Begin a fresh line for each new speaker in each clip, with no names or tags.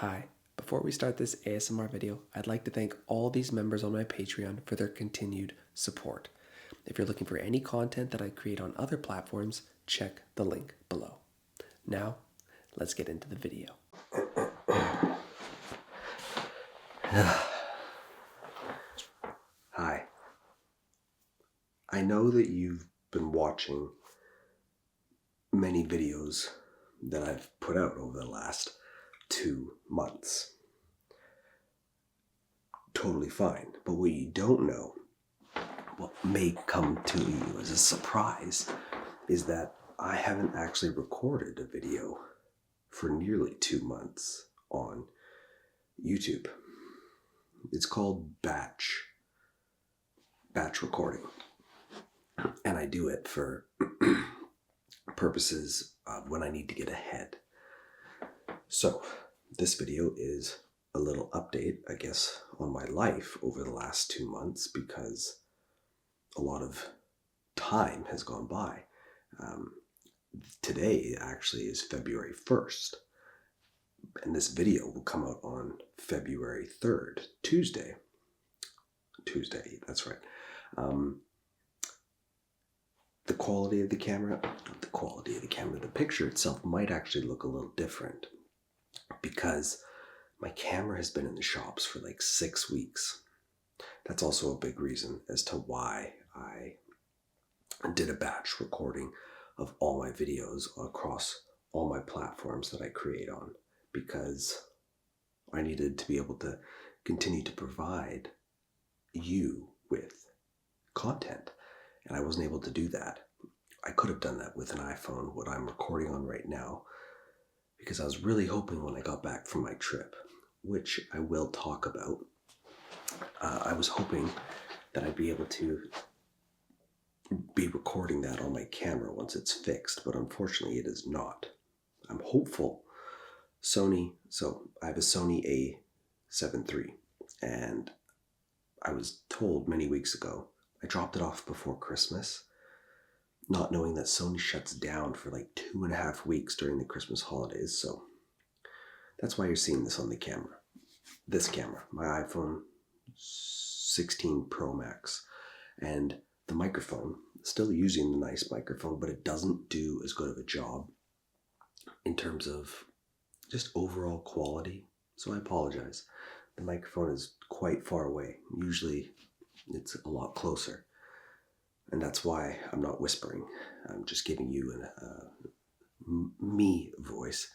Hi, before we start this ASMR video, I'd like to thank all these members on my Patreon for their continued support. If you're looking for any content that I create on other platforms, check the link below. Now, let's get into the video. Hi. I know that you've been watching many videos that I've put out over the last 2 months. Totally fine. But what you don't know, what may come to you as a surprise, is that I haven't actually recorded a video for nearly 2 months on YouTube. It's called batch recording. And I do it for purposes of when I need to get ahead. So this video is a little update, I guess, on my life over the last 2 months because a lot of time has gone by. Today actually is February 1st, and this video will come out on February 3rd, Tuesday, that's right. The quality of the camera, the picture itself might actually look a little different because my camera has been in the shops for like 6 weeks. That's also a big reason as to why I did a batch recording of all my videos across all my platforms that I create on, because I needed to be able to continue to provide you with content, and I wasn't able to do that. I could have done that with an iPhone, what I'm recording on right now, because I was really hoping when I got back from my trip, which I will talk about, I was hoping that I'd be able to be recording that on my camera once it's fixed, but unfortunately it is not. I'm hopeful. So I have a Sony a7 III, and I was told many weeks ago, I dropped it off before Christmas, not knowing that Sony shuts down for like 2.5 weeks during the Christmas holidays, so that's why you're seeing this on the camera. This camera, my iPhone 16 Pro Max, and the microphone, still using the nice microphone, but it doesn't do as good of a job in terms of just overall quality, so I apologize. The microphone is quite far away. Usually it's a lot closer, and that's why I'm not whispering. I'm just giving you me voice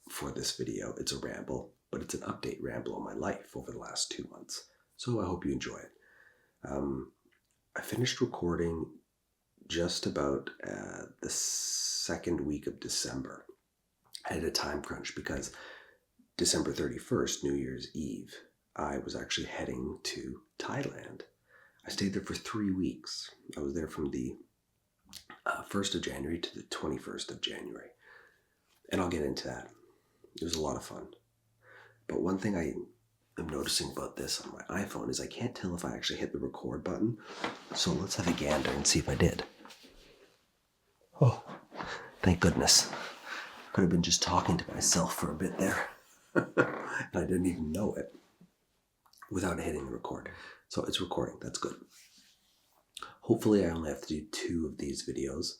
for this video. It's a ramble, but it's an update ramble on my life over the last 2 months, so I hope you enjoy it. I finished recording just about the second week of December. I had a time crunch because December 31st, New Year's Eve, I was actually heading to Thailand. I stayed there for 3 weeks. I was there from the 1st of January to the 21st of January. And I'll get into that. It was a lot of fun. But one thing I am noticing about this on my iPhone is I can't tell if I actually hit the record button. So let's have a gander and see if I did. Oh, thank goodness. Could have been just talking to myself for a bit there. And I didn't even know it without hitting the record. So it's recording. That's good. Hopefully I only have to do 2 of these videos.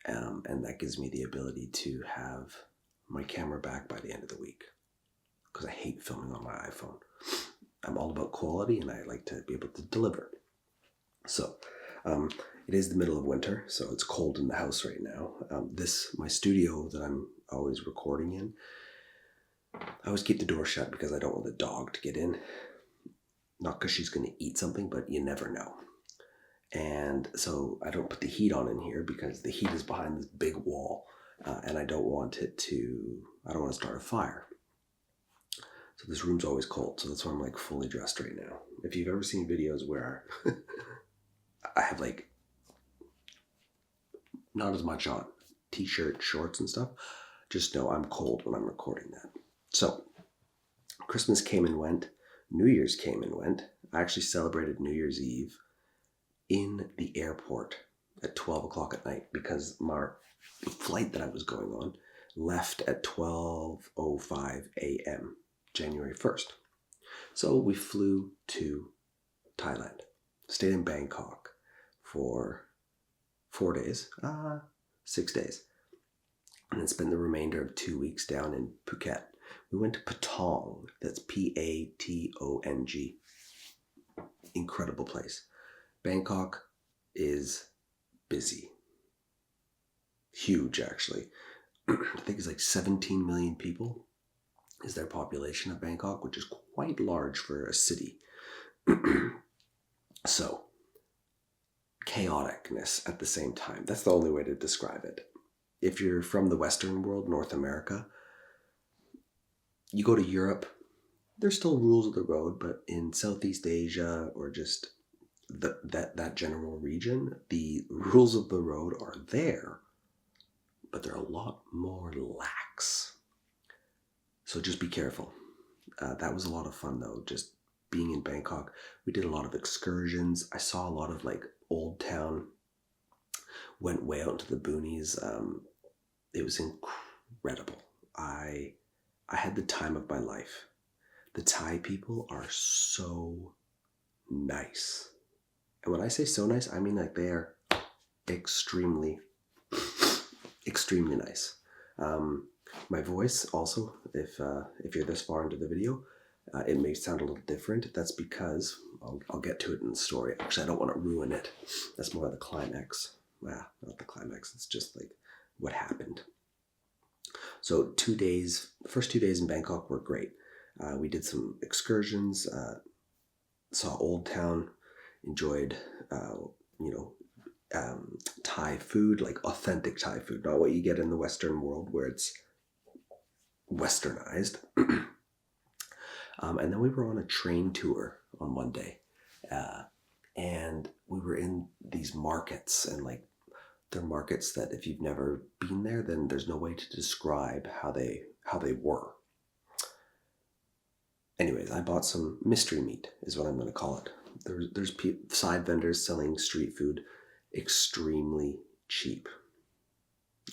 And that gives me the ability to have my camera back by the end of the week, because I hate filming on my iPhone. I'm all about quality, and I like to be able to deliver. So it is the middle of winter, so it's cold in the house right now. My studio that I'm always recording in, I always keep the door shut because I don't want the dog to get in. Not because she's going to eat something, but you never know. And so I don't put the heat on in here because the heat is behind this big wall, and I don't want to start a fire. So this room's always cold, so that's why I'm like fully dressed right now. If you've ever seen videos where I have like not as much on, t-shirt, shorts and stuff, just know I'm cold when I'm recording that. So Christmas came and went, New Year's came and went. I actually celebrated New Year's Eve in the airport at 12 o'clock at night because my flight that I was going on left at 12:05 a.m., January 1st. So we flew to Thailand, stayed in Bangkok for 4 days, 6 days, and then spent the remainder of 2 weeks down in Phuket. We went to Patong, that's Patong. Incredible place. Bangkok is busy. Huge, actually. I think it's like 17 million people is their population of Bangkok, which is quite large for a city. So, chaoticness at the same time. That's the only way to describe it. If you're from the Western world, North America, you go to Europe, there's still rules of the road, but in Southeast Asia or just that general region, the rules of the road are there, but they're a lot more lax. So just be careful. That was a lot of fun though, just being in Bangkok. We did a lot of excursions. I saw a lot of like Old Town, went way out into the boonies. It was incredible. I had the time of my life. The Thai people are so nice. And when I say so nice, I mean like they are extremely, extremely nice. My voice also, if you're this far into the video, it may sound a little different. That's because, I'll get to it in the story. Actually, I don't want to ruin it. That's more of the climax. Well, not the climax. It's just like what happened. So 2 days, the first 2 days in Bangkok were great. We did some excursions, saw Old Town, enjoyed, Thai food, like authentic Thai food, not what you get in the Western world where it's westernized. And then we were on a train tour on one day, and we were in these markets, and like they're markets that if you've never been there, then there's no way to describe how they were. Anyways, I bought some mystery meat, is what I'm going to call it. There's side vendors selling street food extremely cheap.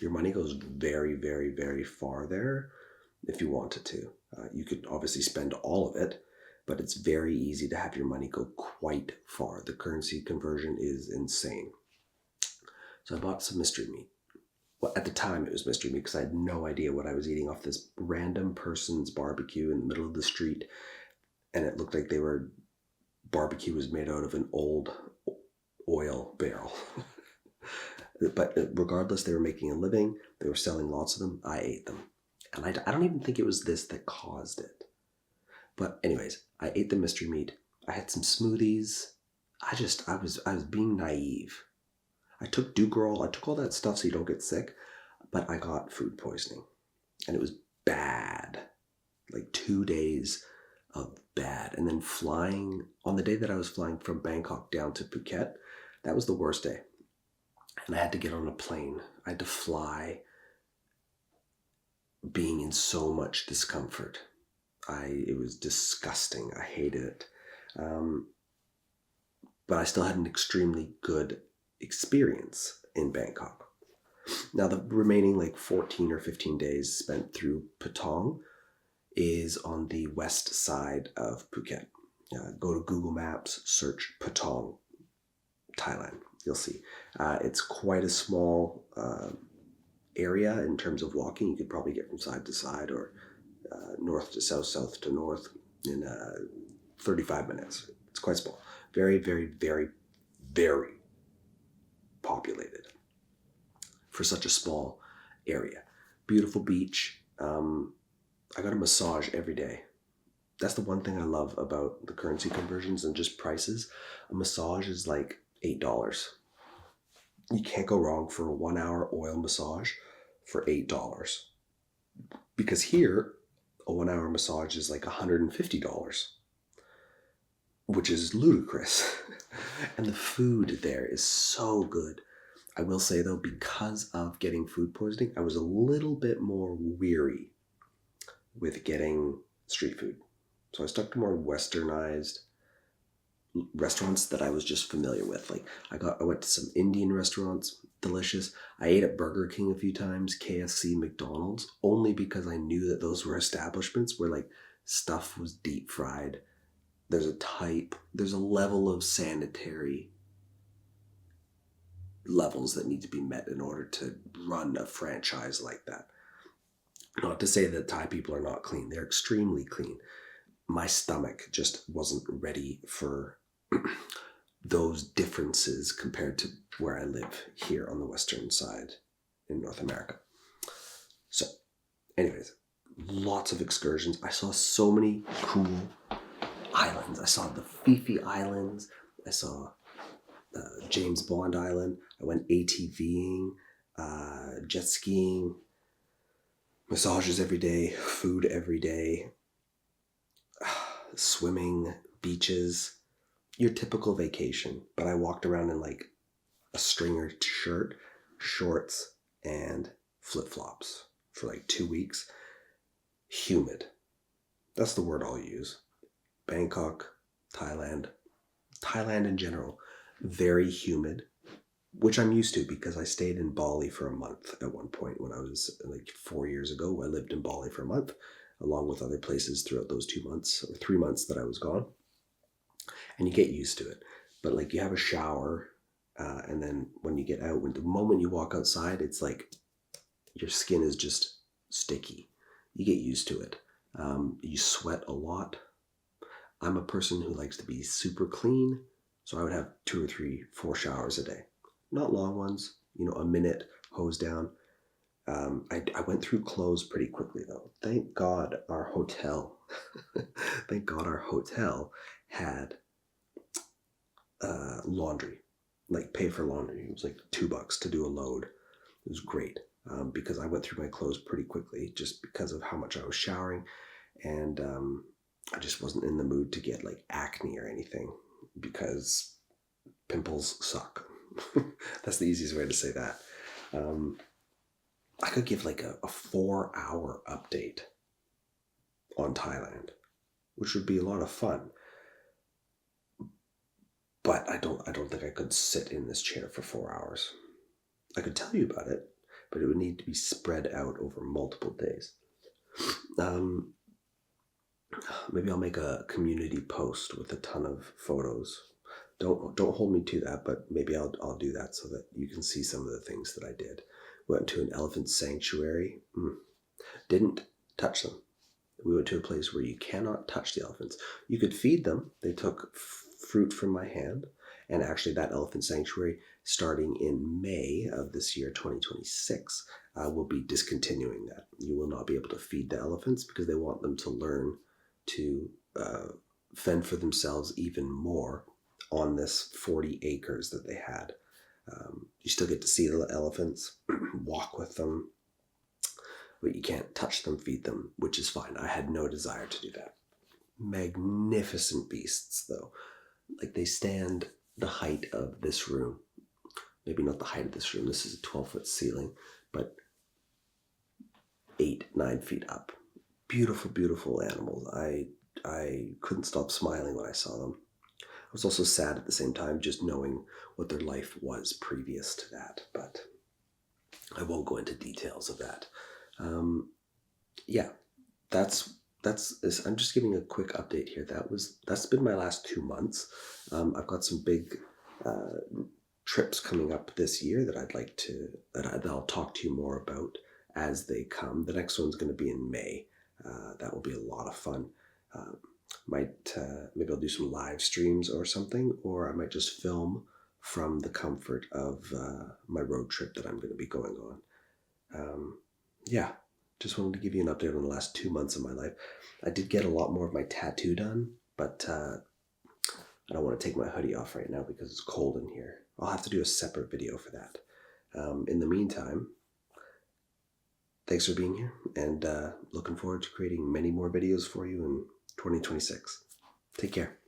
Your money goes very, very, very far there if you wanted to. You could obviously spend all of it, but it's very easy to have your money go quite far. The currency conversion is insane. So I bought some mystery meat. Well, at the time it was mystery meat because I had no idea what I was eating off this random person's barbecue in the middle of the street, and it looked like barbecue was made out of an old oil barrel. But regardless, they were making a living. They were selling lots of them. I ate them. And I don't even think it was this that caused it. But anyways, I ate the mystery meat. I had some smoothies. I was being naive. I took Dugerol. I took all that stuff so you don't get sick. But I got food poisoning. And it was bad. Like 2 days of bad. And then flying, on the day that I was flying from Bangkok down to Phuket, that was the worst day. And I had to get on a plane. I had to fly, being in so much discomfort. It was disgusting. I hated it. But I still had an extremely good experience in Bangkok. Now the remaining like 14 or 15 days spent through Patong is on the west side of Phuket. Go to Google Maps, search Patong, Thailand. You'll see. It's quite a small area in terms of walking. You could probably get from side to side or north to south, south to north in 35 minutes. It's quite small. Very, very, very, very populated for such a small area. Beautiful beach. I got a massage every day. That's the one thing I love about the currency conversions and just prices. A massage is like $8. You can't go wrong for a 1 hour oil massage for $8. Because here, a 1 hour massage is like $150, which is ludicrous. And the food there is so good. I will say though, because of getting food poisoning, I was a little bit more weary with getting street food. So I stuck to more westernized restaurants that I was just familiar with. Like I went to some Indian restaurants, delicious. I ate at Burger King a few times, KFC, McDonald's, only because I knew that those were establishments where like stuff was deep fried. There's a level of sanitary levels that need to be met in order to run a franchise like that. Not to say that Thai people are not clean, they're extremely clean. My stomach just wasn't ready for those differences compared to where I live here on the western side in North America. So, anyways, lots of excursions. I saw so many cool islands. I saw the Fifi Islands. I saw James Bond Island. I went ATVing, jet skiing, massages every day, food every day, swimming, beaches, your typical vacation. But I walked around in like a stringer shirt, shorts, and flip-flops for like 2 weeks. Humid. That's the word I'll use. Bangkok, Thailand in general, very humid, which I'm used to because I stayed in Bali for a month at one point when I was like 4 years ago. I lived in Bali for a month, along with other places throughout those 2 months or 3 months that I was gone. And you get used to it. But like you have a shower, and then when you get out, when the moment you walk outside, it's like your skin is just sticky. You get used to it. You sweat a lot. I'm a person who likes to be super clean, so I would have 2 or 3, 4 showers a day. Not long ones, a minute, hose down. I went through clothes pretty quickly though. Thank God our hotel had laundry, like pay for laundry. It was like $2 to do a load. It was great because I went through my clothes pretty quickly just because of how much I was showering, and I just wasn't in the mood to get like acne or anything because pimples suck. That's the easiest way to say that. I could give like a 4-hour update on Thailand, which would be a lot of fun. But I don't think I could sit in this chair for 4 hours. I could tell you about it, but it would need to be spread out over multiple days. Maybe I'll make a community post with a ton of photos. Don't hold me to that, but maybe I'll do that so that you can see some of the things that I did. Went to an elephant sanctuary. Didn't touch them. We went to a place where you cannot touch the elephants. You could feed them. They took fruit from my hand. And actually that elephant sanctuary, starting in May of this year, 2026, will be discontinuing that. You will not be able to feed the elephants because they want them to learn to fend for themselves even more on this 40 acres that they had. You still get to see the elephants, walk with them, but you can't touch them, feed them, which is fine. I had no desire to do that. Magnificent beasts, though. Like they stand the height of this room. Maybe not the height of this room. This is a 12-foot ceiling, but 8-9 feet up. Beautiful, beautiful animals. I couldn't stop smiling when I saw them. I was also sad at the same time, just knowing what their life was previous to that, but I won't go into details of that. I'm just giving a quick update here. That's been my last 2 months. I've got some big trips coming up this year that I'll talk to you more about as they come. The next one's going to be in May. That will be a lot of fun. Maybe I'll do some live streams or something, or I might just film from the comfort of my road trip that I'm going to be going on. Just wanted to give you an update on the last 2 months of my life. I did get a lot more of my tattoo done, but I don't want to take my hoodie off right now because it's cold in here. I'll have to do a separate video for that. In the meantime, thanks for being here, and looking forward to creating many more videos for you in 2026. Take care.